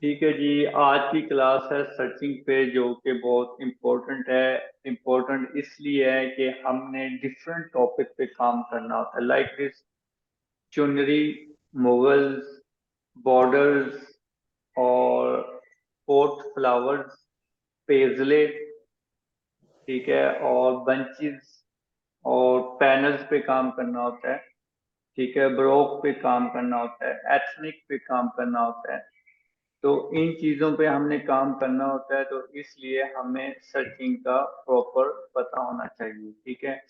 ठीक है जी। आज की क्लास है सर्चिंग पे, जो कि बहुत इम्पोर्टेंट है। इम्पोर्टेंट इसलिए है कि हमने डिफरेंट टॉपिक पे काम करना होता है, लाइक दिस चुनरी, मुगल्स, बॉर्डर्स, और पोर्ट फ्लावर्स, पेजले, ठीक है, और बंचेस और पैनल्स पे काम करना होता है। ठीक है, ब्रोक पे काम करना होता है, एथनिक पे काम करना होता है। तो इन चीजों पे हमने काम करना होता है, तो इसलिए हमें सर्चिंग का प्रॉपर पता होना चाहिए। ठीक है,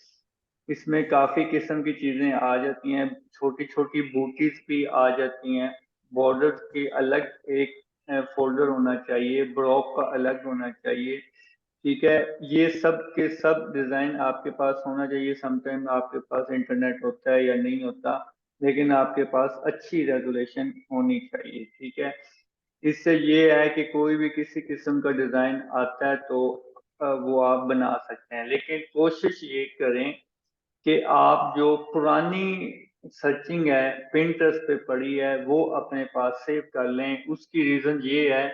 इसमें काफी किस्म की चीजें आ जाती हैं, छोटी छोटी बूटीज भी आ जाती हैं। बॉर्डर की अलग एक फोल्डर होना चाहिए, ब्रॉक का अलग होना चाहिए। ठीक है, ये सब के सब डिजाइन आपके पास होना चाहिए। समटाइम आपके पास इंटरनेट होता है या नहीं होता, लेकिन आपके पास अच्छी रेगुलेशन होनी चाहिए। ठीक है, इससे ये है कि कोई भी किसी किस्म का डिजाइन आता है तो वो आप बना सकते हैं, लेकिन कोशिश ये करें कि आप जो पुरानी सर्चिंग है पिंटरेस्ट पे पड़ी है वो अपने पास सेव कर लें। उसकी रीजन ये है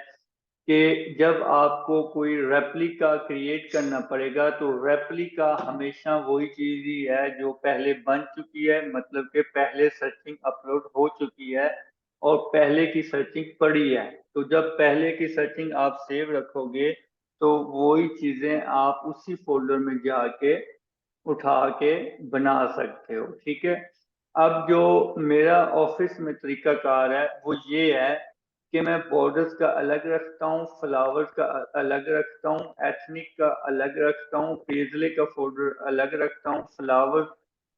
कि जब आपको कोई रेप्लिका क्रिएट करना पड़ेगा, तो रेप्लिका हमेशा वही चीज ही है जो पहले बन चुकी है, मतलब कि पहले सर्चिंग अपलोड हो चुकी है और पहले की सर्चिंग पड़ी है। तो जब पहले की सर्चिंग आप सेव रखोगे, तो वही चीजें आप उसी फोल्डर में जाके उठा के बना सकते हो। ठीक है, अब जो मेरा ऑफिस में तरीकाकार है वो ये है कि मैं बॉर्डर्स का अलग रखता हूँ, फ्लावर्स का अलग रखता हूँ, एथनिक का अलग रखता हूँ, पेजले का फोल्डर अलग रखता हूँ। फ्लावर,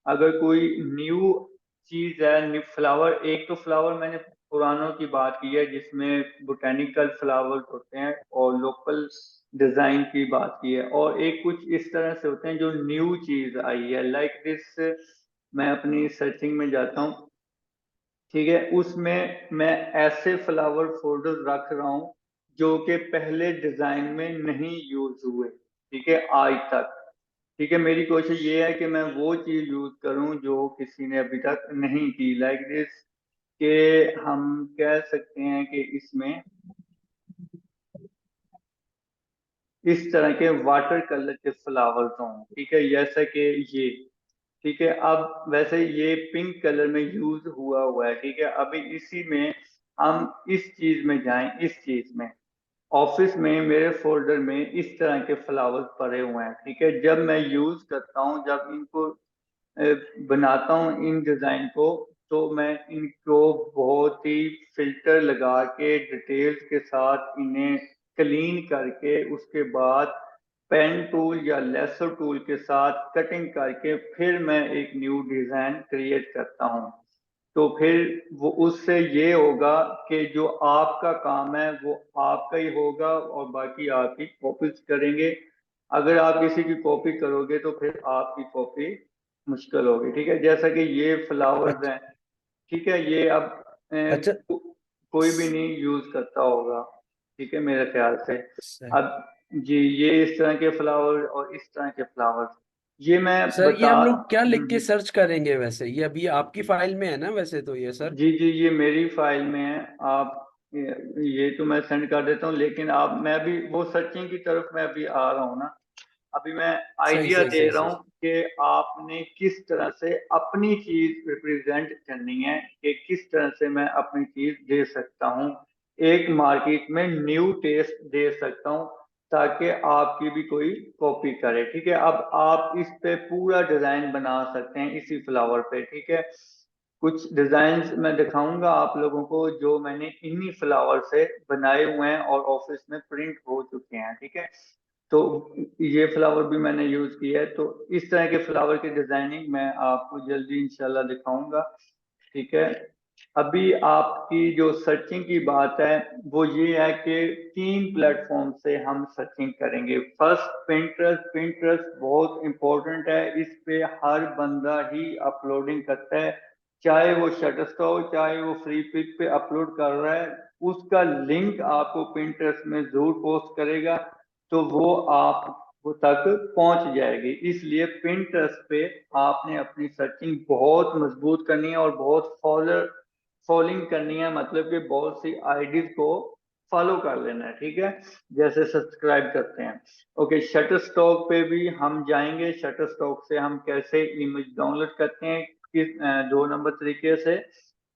अगर कोई न्यू चीज है, न्यू फ्लावर, एक तो फ्लावर मैंने पुरानों की बात की है जिसमें बोटेनिकल फ्लावर्स होते हैं और लोकल डिजाइन की बात की है, और एक कुछ इस तरह से होते हैं जो न्यू चीज आई है, लाइक दिस। मैं अपनी सर्चिंग में जाता हूँ, ठीक है, उसमें मैं ऐसे फ्लावर फोल्डर रख रहा हूँ जो कि पहले डिजाइन में नहीं यूज हुए, ठीक है, आज तक। ठीक है, मेरी कोशिश ये है कि मैं वो चीज यूज करूं जो किसी ने अभी तक नहीं की, लाइक दिस, कि हम कह सकते हैं कि इसमें इस तरह के वाटर कलर के फ्लावर्स हों। ठीक है, जैसा कि ये, ठीक है, अब वैसे ये पिंक कलर में यूज हुआ हुआ है। ठीक है, अभी इसी में हम इस चीज में जाएं, इस चीज में ऑफिस में मेरे फोल्डर में इस तरह के फ्लावर्स पड़े हुए हैं। ठीक है, जब मैं यूज करता हूँ, जब इनको बनाता हूँ इन डिजाइन को, तो मैं इनको बहुत ही फिल्टर लगा के डिटेल्स के साथ इन्हें क्लीन करके, उसके बाद पेन टूल या लेसर टूल के साथ कटिंग करके फिर मैं एक न्यू डिजाइन क्रिएट करता हूँ। तो फिर वो उससे ये होगा कि जो आपका काम है वो आपका ही होगा और बाकी आप ही कॉपीज करेंगे। अगर आप किसी की कॉपी करोगे तो फिर आपकी कॉपी मुश्किल होगी। ठीक है, जैसा कि ये फ्लावर्स अच्छा। हैं, ठीक है, ये अब अच्छा। कोई भी नहीं यूज करता होगा, ठीक है, मेरे ख्याल से। सर अब जी, ये इस तरह के फ्लावर और इस तरह के फ्लावर्स, ये मैं सर, ये बता। हम लोग क्या लिख के सर्च करेंगे? वैसे ये अभी आपकी फाइल में है ना वैसे तो, ये सर? जी जी, ये मेरी फाइल में है। आप ये तो मैं सेंड कर देता हूँ, लेकिन आप, मैं भी वो सर्चिंग की तरफ मैं अभी आ रहा हूँ ना। अभी मैं सही आइडिया सही दे सही रहा सही। हूँ कि आपने किस तरह से अपनी चीज रिप्रेजेंट करनी है, कि किस तरह से मैं अपनी चीज दे सकता हूँ, एक मार्केट में न्यू टेस्ट दे सकता हूँ, ताकि आपकी भी कोई कॉपी करे। ठीक है, अब आप इस पे पूरा डिजाइन बना सकते हैं इसी फ्लावर पे। ठीक है, कुछ डिजाइन मैं दिखाऊंगा आप लोगों को जो मैंने इन्हीं फ्लावर से बनाए हुए हैं और ऑफिस में प्रिंट हो चुके हैं। ठीक है, तो ये फ्लावर भी मैंने यूज किया है, तो इस तरह के फ्लावर की डिजाइनिंग मैं आपको जल्दी इंशाल्लाह दिखाऊंगा। ठीक है, अभी आपकी जो सर्चिंग की बात है वो ये है कि 3 प्लेटफॉर्म से हम सर्चिंग करेंगे। First, Pinterest. पिंटरेस्ट बहुत इंपॉर्टेंट है, इस पे हर बंदा ही अपलोडिंग करता है, चाहे वो शटरस्टॉक हो चाहे वो फ्री पिक पे अपलोड कर रहा है, उसका लिंक आपको पिंटरेस्ट में जरूर पोस्ट करेगा, तो वो आप वो तक पहुंच जाएगी। इसलिए पिंटरेस्ट पे आपने अपनी सर्चिंग बहुत मजबूत करनी है और बहुत फॉलोइंग करनी है, मतलब कि बहुत सी आईडीज को फॉलो कर लेना है, ठीक है, जैसे सब्सक्राइब करते हैं। ओके, शटर स्टॉक पे भी हम जाएंगे। शटर स्टॉक से हम कैसे इमेज डाउनलोड करते हैं, दो नंबर तरीके से,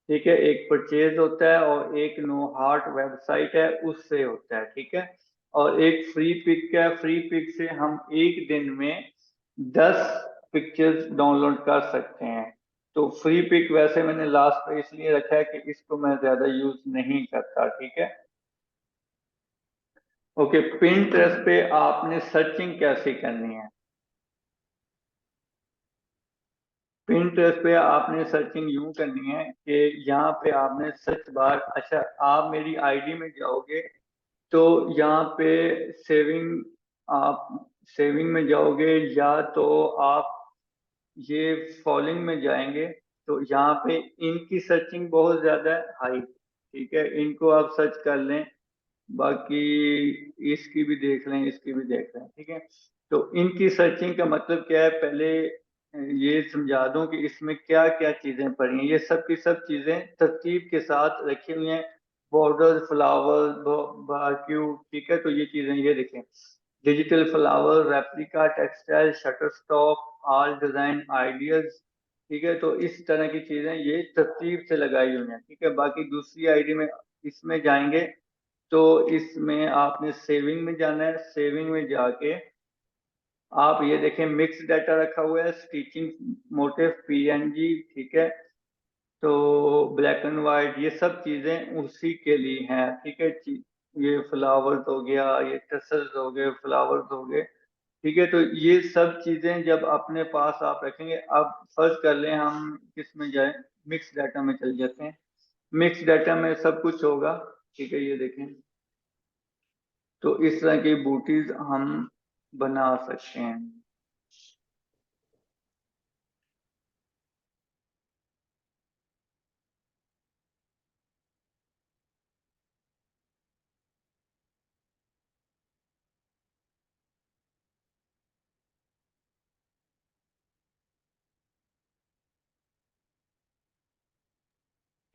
ठीक है। एक परचेज होता है और एक नो हार्ट वेबसाइट है उससे होता है, ठीक है। और एक फ्री पिक है, फ्री पिक से हम एक दिन में 10 पिक्चर्स डाउनलोड कर सकते हैं। तो फ्री पिक वैसे मैंने लास्ट पे इसलिए रखा है कि इसको मैं ज्यादा यूज नहीं करता, ठीक है। ओके, पिंटरेस्ट पे आपने सर्चिंग कैसे करनी है? पिंटरेस्ट पे आपने सर्चिंग यूं करनी है कि यहाँ पे आपने सर्च बार, अच्छा आप मेरी आईडी में जाओगे तो यहाँ पे सेविंग, आप सेविंग में जाओगे या तो आप ये फॉलोइंग में जाएंगे, तो यहाँ पे इनकी सर्चिंग बहुत ज्यादा हाई, ठीक है, इनको आप सर्च कर लें। बाकी इसकी भी देख लें, इसकी भी देख लें, ठीक है। तो इनकी सर्चिंग का मतलब क्या है, पहले ये समझा दूं कि इसमें क्या क्या चीजें पड़ी हैं। ये सब की सब चीजें तरतीब के साथ रखी हुई हैं। बॉर्डर, फ्लावर, बारक्यू, ठीक है। तो ये चीजें ये देखें, digital flower, replica, textile, shutter stock, all design ideas, ठीक है। तो इस तरह की चीजें ये तरतीब से लगाई हुई हैं, ठीक है। बाकी दूसरी आईडी में इसमें जाएंगे तो इसमें आपने सेविंग में जाना है। सेविंग में जाके आप ये देखें, मिक्स डाटा रखा हुआ है, स्टिचिंग मोटिव, पीएनजी, ठीक है। तो ब्लैक एंड व्हाइट, ये सब चीजें उसी के लिए हैं, ठीक है। ये फ्लावर्स हो गया, ये टसल्स हो गए, फ्लावर्स हो गए, ठीक है। तो ये सब चीजें जब अपने पास आप रखेंगे, अब फर्ज कर लें हम किस में जाए, मिक्स डाटा में चल जाते हैं। मिक्स डाटा में सब कुछ होगा, ठीक है, ये देखें। तो इस तरह की बूटीज हम बना सकते हैं।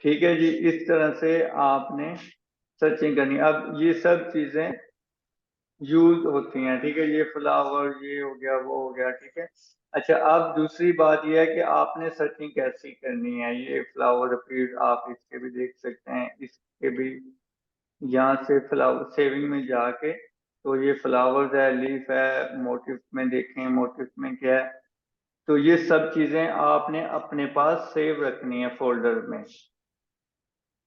ठीक है जी, इस तरह से आपने सर्चिंग करनी है। अब ये सब चीजें यूज होती हैं, ठीक है। ये फ्लावर, ये हो गया, वो हो गया, ठीक है। अच्छा, अब दूसरी बात ये है कि आपने सर्चिंग कैसी करनी है। ये फ्लावर अपील आप इसके भी देख सकते हैं, इसके भी यहाँ से फ्लावर सेविंग में जाके, तो ये फ्लावर्स है, लीफ है, मोटिव में देखें, मोटिव में क्या है। तो ये सब चीजें आपने अपने पास सेव रखनी है फोल्डर में।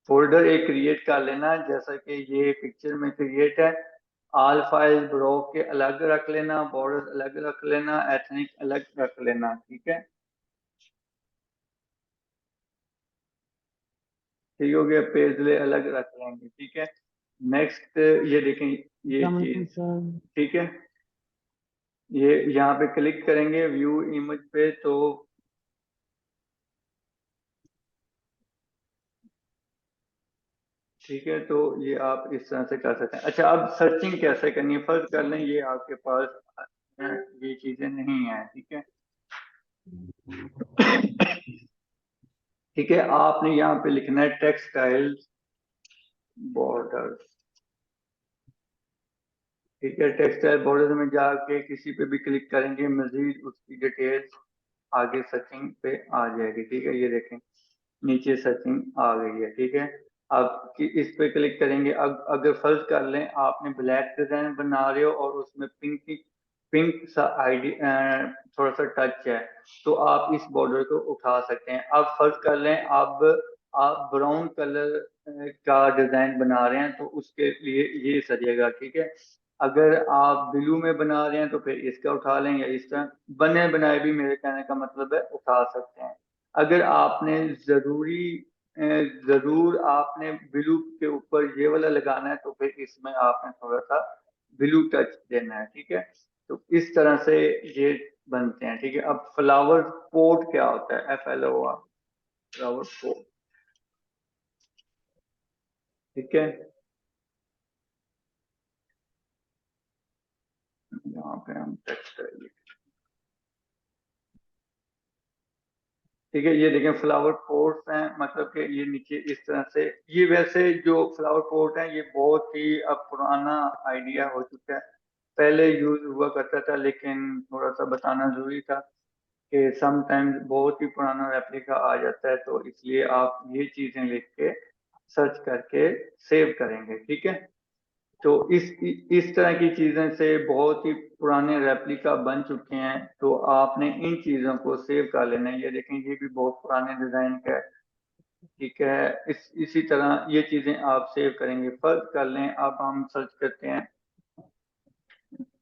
फोल्डर एक क्रिएट कर लेना, जैसा कि ये पिक्चर में क्रिएट है। ऑल फाइल ब्रो के अलग रख लेना, बॉर्डर अलग रख लेना, एथनिक अलग रख लेना, ठीक है। ठीक हो गया, पेजले अलग रख लेंगे, ठीक है। नेक्स्ट ये देखें, ये चीज, ठीक है। ये यहाँ पे क्लिक करेंगे व्यू इमेज पे, तो ठीक है, तो ये आप इस तरह से कर सकते हैं। अच्छा, अब सर्चिंग कैसे करनी है, फर्ज कर लें ये आपके पास ये चीजें नहीं है, ठीक है। ठीक है, आपने यहाँ पे लिखना है टेक्सटाइल बॉर्डर, ठीक है। टेक्सटाइल बॉर्डर में जाके किसी पे भी क्लिक करेंगे, मजीद उसकी डिटेल्स आगे सर्चिंग पे आ जाएगी, ठीक है। ये देखें, नीचे सर्चिंग आ गई है, ठीक है। अब इस पे क्लिक करेंगे। अब अगर फर्ज कर लें आपने ब्लैक डिजाइन बना रहे हो और उसमें पिंक सा आईडी थोड़ा सा टच है, तो आप इस बॉर्डर को उठा सकते हैं। अब फर्ज कर लें अब आप ब्राउन कलर का डिजाइन बना रहे हैं, तो उसके लिए ये सजेगा, ठीक है। अगर आप ब्लू में बना रहे हैं तो फिर इसका उठा लें, या इस तरह बने बनाए भी, मेरे कहने का मतलब है, उठा सकते हैं। अगर आपने जरूरी जरूर आपने ब्लू के ऊपर ये वाला लगाना है, तो फिर इसमें आपने थोड़ा सा ब्लू टच देना है, ठीक है। तो इस तरह से ये बनते हैं, ठीक है। अब फ्लावर पोर्ट क्या होता है, FLOR, फ्लावर पोर्ट, ठीक है। यहाँ पे हम टेक्स्ट, ठीक है, ये देखें फ्लावर पॉट्स हैं, मतलब कि ये नीचे इस तरह से, ये वैसे जो फ्लावर पॉट है ये बहुत ही अब पुराना आइडिया हो चुका है, पहले यूज हुआ करता था, लेकिन थोड़ा सा बताना जरूरी था कि समटाइम्स बहुत ही पुराना रेप्लिका आ जाता है, तो इसलिए आप ये चीजें लिख के सर्च करके सेव करेंगे, ठीक है। तो इस तरह की चीजें से बहुत ही पुराने रेप्लिका बन चुके हैं, तो आपने इन चीजों को सेव कर लेना है। ये देखें, ये भी बहुत पुराने डिजाइन का है, ठीक है। इसी तरह ये चीजें आप सेव करेंगे। फर्ज कर लें, अब हम सर्च करते हैं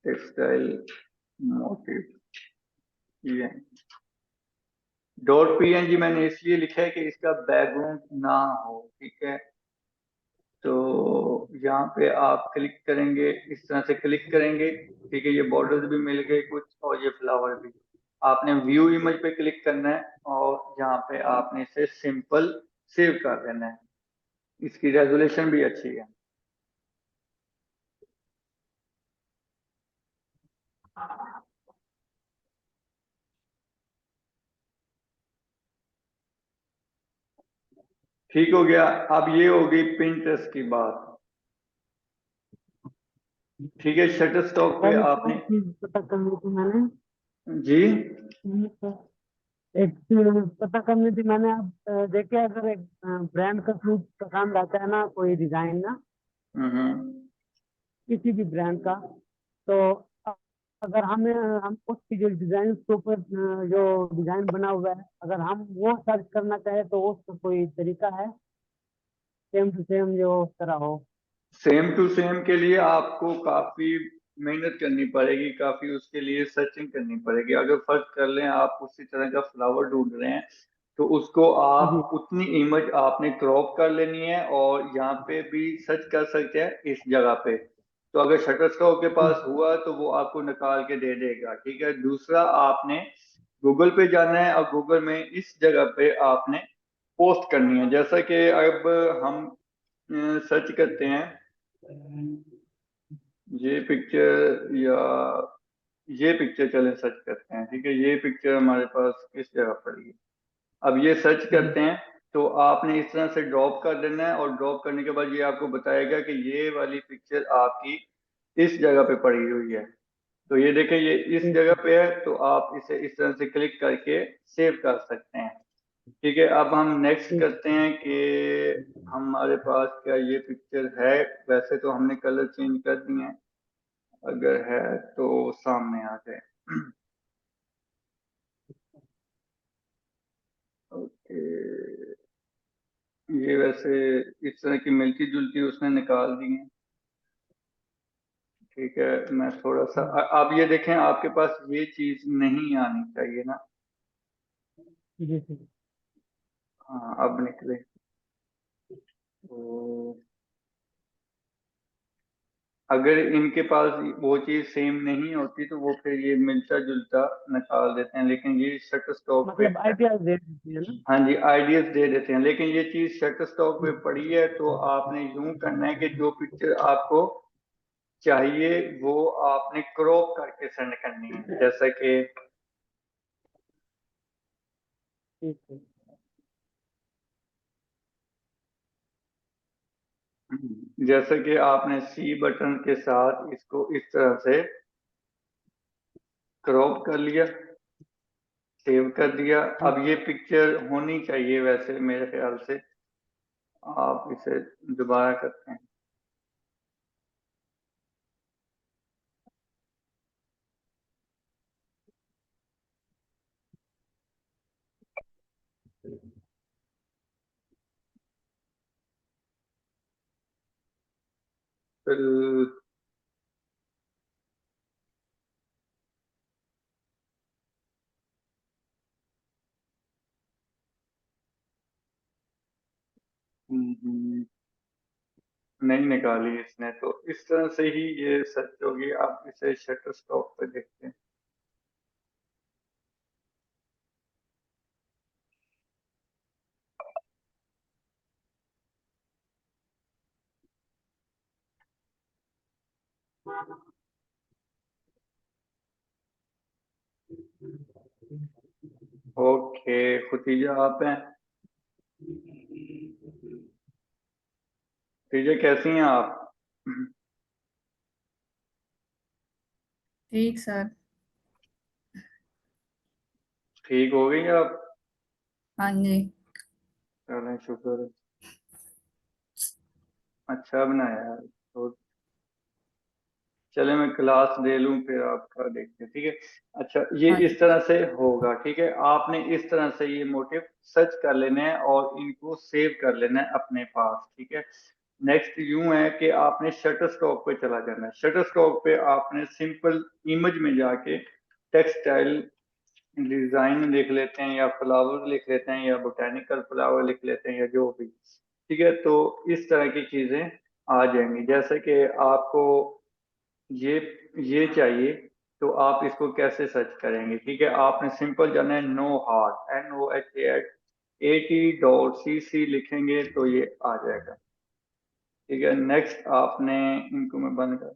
टेक्सटाइल मोटिव, ये .png मैंने इसलिए लिखा है कि इसका बैकग्राउंड ना हो, ठीक है। तो यहाँ पे आप क्लिक करेंगे, इस तरह से क्लिक करेंगे, ठीक है। ये बॉर्डर्स भी मिल गए कुछ, और ये फ्लावर भी। आपने व्यू इमेज पे क्लिक करना है, और यहाँ पे आपने इसे सिंपल सेव कर देना है। इसकी रेजोल्यूशन भी अच्छी है। ठीक हो गया। अब ये होगी पिंटरेस्ट की बात, ठीक है। शटर स्टॉक पे सर एक और आपने, चीज पता करनी थी मैंने। जी, एक चीज पता करनी थी मैंने। आप देखिए, अगर एक ब्रांड का सूट पसंद आता है ना, कोई डिजाइन ना, हम्म, किसी भी ब्रांड का, तो अ- अगर हम उसकी जो डिजाइन के ऊपर जो डिजाइन बना हुआ है, अगर हम वो सर्च करना चाहे तो उसका कोई तरीका है सेम टू सेम जो उस तरह हो? सेम टू सेम के लिए आपको काफी मेहनत करनी पड़ेगी, काफी उसके लिए सर्चिंग करनी पड़ेगी। अगर फर्ज कर लें आप उसी तरह का फ्लावर ढूंढ रहे हैं, तो उसको जी। आप उतनी इमेज आपने क्रॉप कर लेनी है, और यहाँ पे भी सर्च कर सकते हैं इस जगह पे। तो अगर शटर स्टॉक के जी। पास हुआ तो वो आपको निकाल के दे देगा, ठीक है। दूसरा, आपने गूगल पे जाना है, और गूगल में इस जगह पे आपने पोस्ट करनी है। जैसा कि अब हम सर्च करते हैं ये पिक्चर, या ये पिक्चर चले सर्च करते हैं, ठीक है। ये पिक्चर हमारे पास किस जगह पड़ी है, अब ये सर्च जी। करते हैं। तो आपने इस तरह से ड्रॉप कर देना है, और ड्रॉप करने के बाद ये आपको बताएगा कि ये वाली पिक्चर आपकी इस जगह पे पड़ी हुई है। तो ये देखें, ये इस ठीक जगह है। पे है, तो आप इसे इस तरह से क्लिक करके सेव कर सकते हैं, ठीक है। अब हम नेक्स्ट ठीक। करते हैं कि हमारे पास क्या ये पिक्चर है। वैसे तो हमने कलर चेंज कर दिए हैं, अगर है तो सामने आ जाए। ओके, ये वैसे इस तरह की मिलती जुलती उसने निकाल दी है, ठीक है। मैं थोड़ा सा अब ये देखें, आपके पास ये चीज नहीं आनी चाहिए ना। जी ठीक। हाँ, अब निकले। तो अगर इनके पास वो चीज सेम नहीं होती, तो वो फिर ये मिलता जुलता निकाल देते हैं, लेकिन ये शटर स्टॉक पे मतलब है। आइडिया दे दीजिए ना। हाँ जी, आइडियाज दे देते हैं, लेकिन ये चीज शटर स्टॉक पे पड़ी है, तो आपने यूं करना है कि जो पिक्चर आपको चाहिए वो आपने क्रॉप करके सेंड करनी है। जैसा कि ठीक है। जैसा कि आपने सी बटन के साथ इसको इस तरह से क्रॉप कर लिया, सेव कर दिया। ठीक। अब ये पिक्चर होनी चाहिए वैसे मेरे ख्याल से, आप इसे दोबारा करते हैं। फिर नहीं निकाली इसने, तो इस तरह से ही ये सर्च होगी। आप इसे शटर स्टॉक पे देखते हैं। ओके खुतीजा आप हैं? खुतीजा कैसी हैं आप? ठीक सर। ठीक हो गई आप? हाँ जी। चलें शुक्र है। अच्छा बनाया यार तो। चले मैं क्लास ले लूं फिर आपका देखते हैं, ठीक है। अच्छा ये हाँ इस तरह से होगा, ठीक है। आपने इस तरह से ये मोटिव सर्च कर लेने हैं और इनको सेव कर लेना है अपने पास, ठीक है। नेक्स्ट यूं है कि आपने शटर स्टॉक पे चला जाना है। शटर स्टॉक पे आपने सिंपल इमेज में जाके टेक्सटाइल डिजाइन लिख लेते हैं या फ्लावर लिख लेते हैं या बोटेनिकल फ्लावर लिख लेते हैं या जो भी, ठीक है। तो इस तरह की चीजें आ जाएंगी। जैसे कि आपको ये ये चाहिए तो आप इसको कैसे सर्च करेंगे, ठीक है। आपने सिंपल जाना है नो हार्ट NOHAT80.cc लिखेंगे तो ये आ जाएगा, ठीक है। नेक्स्ट आपने इनको मैं बंद कर,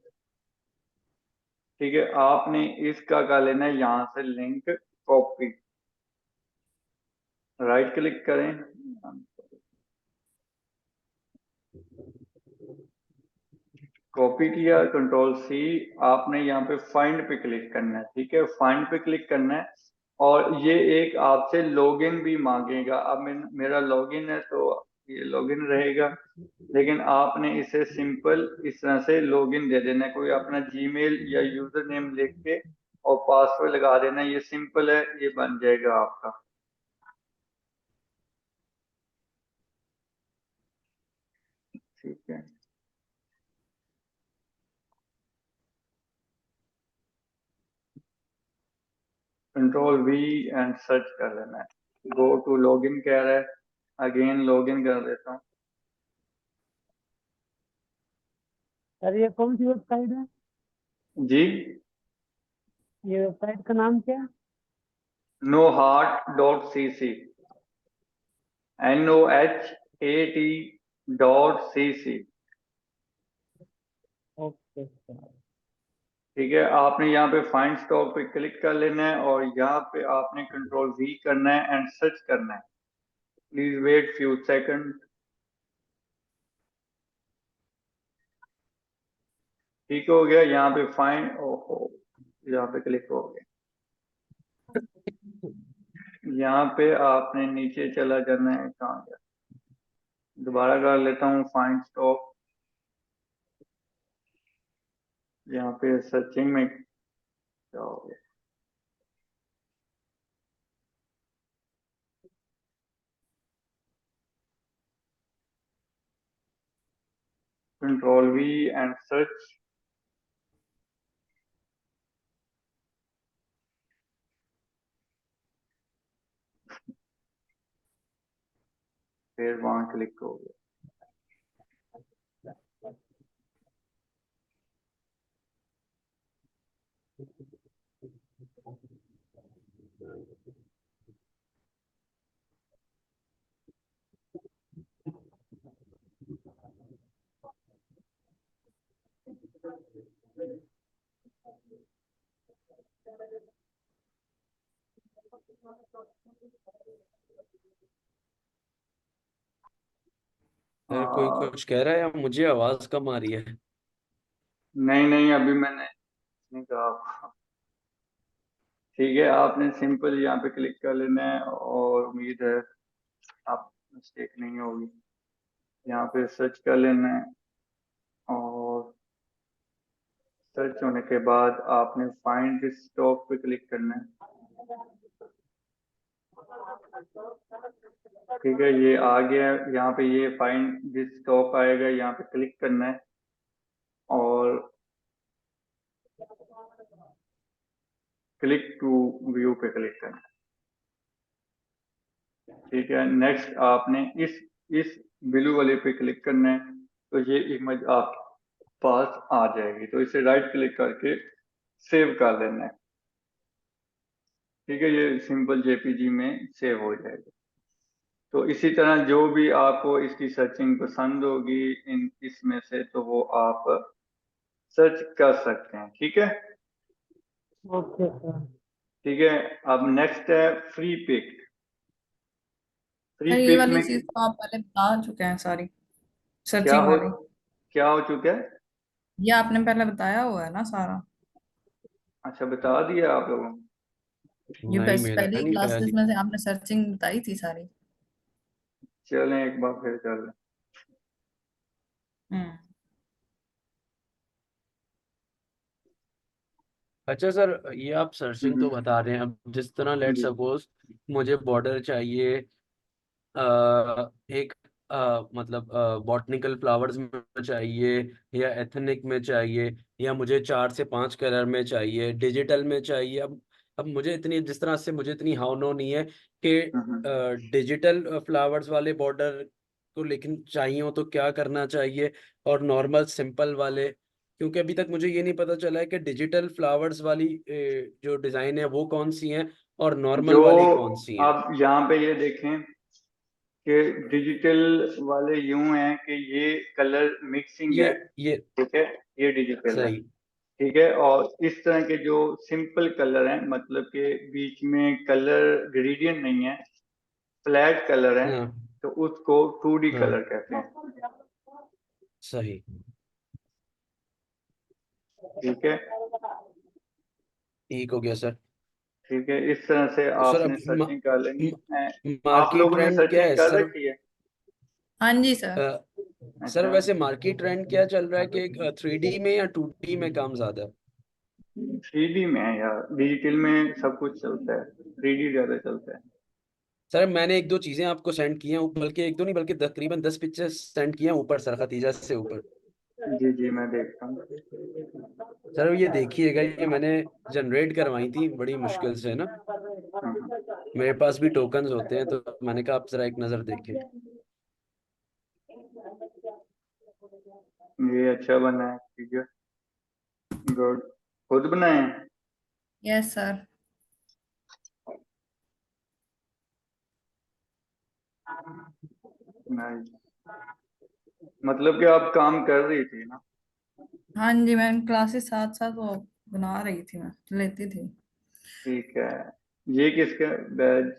ठीक है। आपने इसका कर लेना है यहाँ से लिंक कॉपी, राइट क्लिक करें, कॉपी किया, कंट्रोल C। आपने यहाँ पे फाइंड पे क्लिक करना है, ठीक है। फाइंड पे क्लिक करना है और ये एक आपसे लॉगिन भी मांगेगा। अब मेरा लॉगिन है तो ये लॉगिन रहेगा, लेकिन आपने इसे सिंपल इस तरह से लॉगिन दे देना है। कोई अपना जीमेल या यूजर नेम लिख के और पासवर्ड लगा देना। ये सिंपल है, ये बन जाएगा आपका, ठीक है। कंट्रोल V एंड सर्च कर लेना है। गो टू लॉगिन कह रहा है, अगेन लॉगिन कर देता हूँ। सर ये कौन सी वेबसाइट है? जी ये वेबसाइट का नाम क्या है? noheart.cc NOHAT.cc, okay sir. ठीक है। आपने यहाँ पे फाइंड स्टॉक पे क्लिक कर लेना है और यहाँ पे आपने कंट्रोल V करना है एंड सर्च करना है। प्लीज वेट फ्यू सेकंड, ठीक हो गया। यहाँ पे फाइंड, ओहो यहाँ पे क्लिक हो गया। यहाँ पे आपने नीचे चला जाना है, कहाँ गया, दोबारा कर लेता हूँ फाइंड स्टॉक। यहाँ पे सर्चिंग में क्या हो गया, कंट्रोल V एंड सर्च, फिर वहां क्लिक हो गया। सर कोई कुछ कह रहा है या मुझे आवाज कम आ रही है? नहीं नहीं अभी मैंने नहीं कहा। ठीक है, आपने सिंपल यहाँ पे क्लिक कर लेना है और उम्मीद है आप मिस्टेक नहीं होगी। यहाँ पे सर्च कर लेना है और सर्च होने के बाद आपने फाइंड दिस स्टॉक पे क्लिक करना है, ठीक है। ये आ गया है। यहाँ पे ये फाइंड दिस स्टॉक आएगा, यहाँ पे क्लिक करना है और क्लिक टू व्यू पे क्लिक करना है, ठीक है। नेक्स्ट आपने इस ब्लू वाले पे क्लिक करना है तो ये इमेज आप पास आ जाएगी। तो इसे राइट क्लिक करके सेव कर लेना है, ठीक है। ये सिंपल JPG में सेव हो जाएगा। तो इसी तरह जो भी आपको इसकी सर्चिंग पसंद होगी इन इसमें से तो वो आप सर्च कर सकते हैं, ठीक है। Okay sir. ठीक है। अब नेक्स्ट है फ्री पिक। फ्री सर ये पिक वाली में चीज तो आप पहले बता चुके हैं सारी, क्या सर्चिंग हो वाली। क्या हो चुका है? ये आपने पहले बताया हुआ है ना सारा। अच्छा, बता दिया आप लोगों को। ये नहीं, मेरा पहली नहीं क्लासेस पहली। में से आपने सर्चिंग बताई थी सारी। चलें एक बार फिर कर लें। हम्म। अच्छा सर, ये आप सर्चिंग तो हम्म, बता रहे हैं, अब जिस तरह लेट जी। सपोज मुझे बॉर्डर चाहिए एक मतलब बॉटनिकल फ्लावर्स में चाहिए, या एथनिक में चाहिए, या मुझे 4 से 5 कलर में चाहिए, डिजिटल में चाहिए। अब मुझे इतनी, जिस तरह से मुझे इतनी हाव नो नहीं है कि हम्म, डिजिटल फ्लावर्स वाले बॉर्डर को लेकिन चाहिए हो तो क्या करना चाहिए, और नॉर्मल सिंपल वाले, क्योंकि अभी तक मुझे ये नहीं पता चला है कि डिजिटल फ्लावर्स वाली जो डिज़ाइन है वो कौन सी हैं और नॉर्मल जो वाली कौन सी हैं। आप यहाँ पे ये देखें कि डिजिटल वाले यूं हैं कि ये कलर मिक्सिंग है। ये ठीक है, ये डिजिटल है। सही। ठीक है, और इस तरह के जो सिंपल कलर हैं, मतलब कि बीच में कलर ग्रेडियंट नहीं है, फ्लैट कलर है, हाँ तो उसको 2D हाँ, कलर कहते हैं। सही। ठीक है। ठीक हो गया सर। ठीक है, इस तरह से तो सर आपने अब सर्चिंग कर लेनी है। आप मार्केट लोगों ने ट्रेंड क्या सर्चिंग है कर सर? रखी है? हाँ जी सर। अ, सर अच्छा, वैसे मार्केट ट्रेंड क्या चल रहा है कि 3D में या 2D में काम ज्यादा है? 3D में है यार, डिजिटल में सब कुछ चलता है, 3D ज्यादा चलता है। सर मैंने एक दो चीजें आपको सेंड की हैं, बल्कि एक दो नहीं बल्कि तकरीबन 10 पिक्चर्स सेंड किए हैं ऊपर सर, खतीजा से ऊपर। जी जी, मैं देखता हूँ। सर ये देखिएगा, ये मैंने जनरेट करवाई थी बड़ी मुश्किल से ना। मेरे पास भी टोकन्स होते हैं, तो मैंने कहा आप जरा एक नजर देखिए। ये अच्छा बना है, ठीक है, गुड। खुद बनाए हैं? Yes sir. नाइस। मतलब कि आप काम कर रही थी ना? हाँ जी, मैं क्लासेस साथ साथ वो बना रही थी, मैं लेती थी। ठीक है। ये किसका बैज?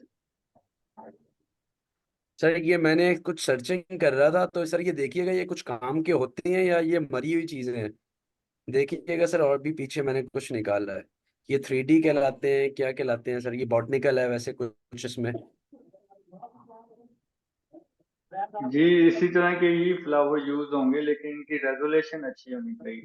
सर ये मैंने कुछ सर्चिंग कर रहा था, तो सर ये देखिएगा, ये कुछ काम के होते हैं या ये मरी हुई चीजें हैं? देखिएगा सर, और भी पीछे मैंने कुछ निकाला है। ये 3D कहलाते हैं, क्या कहलाते हैं सर? ये बॉटनिकल है वैसे कुछ इसमें। जी, इसी तरह के ही फ्लावर यूज होंगे, लेकिन इनकी रेजोल्यूशन अच्छी होनी चाहिए।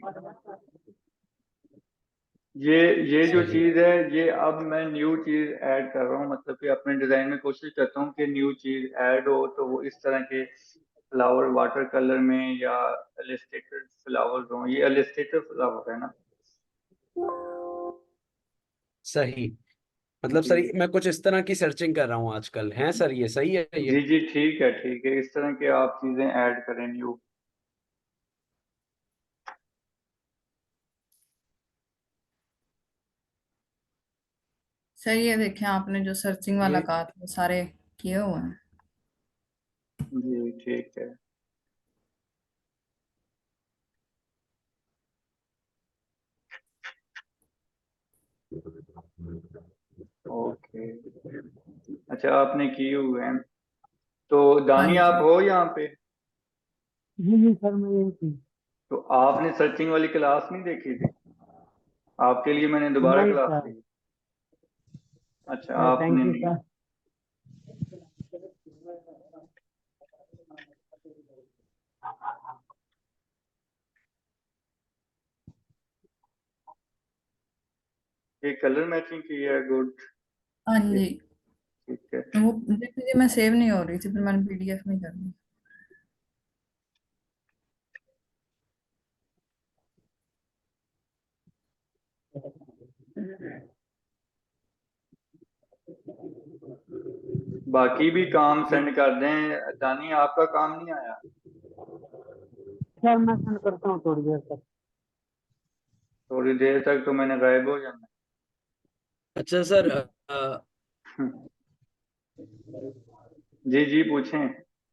ये ये जो सही। चीज है, ये अब मैं न्यू चीज ऐड कर रहा हूँ, मतलब कि अपने डिजाइन में कोशिश करता हूँ कि न्यू चीज ऐड हो, तो वो इस तरह के फ्लावर वाटर कलर में या इलस्ट्रेटेड फ्लावर्स हो। ये इलस्ट्रेटेड फ्लावर है ना? सही। मतलब जी सर मैं कुछ इस तरह की सर्चिंग कर रहा हूँ आजकल, है सर? ये सही है ये? जी जी, ठीक है ठीक है, इस तरह के आप चीजें ऐड करें न्यू। सर ये देखें, आपने जो सर्चिंग वाला ये कहा था वो सारे किए हुए हैं। जी ठीक है। ओके, अच्छा आपने किए हुए हैं। तो हाँ दानी आप जी। हो यहाँ पे? जी जी सर, मैं यही थी। तो आपने सर्चिंग वाली क्लास नहीं देखी थी? आपके लिए मैंने दोबारा नहीं क्लास सर। दी। अच्छा, थैंक आपने यू नहीं। सर। ये कलर मैचिंग की है, गुड। हाँ जी। ठीक है। वो देखिए, मैं सेव नहीं हो रही थी, फिर मैंने पीडीएफ में कर ली। बाकी भी काम सेंड कर दें। दानी, आपका काम नहीं आया? सर मैं सेंड करता हूँ थोड़ी देर तक। थोड़ी देर तक तो मैंने गायब हो जाना अच्छा सर, है। जी जी, पूछें।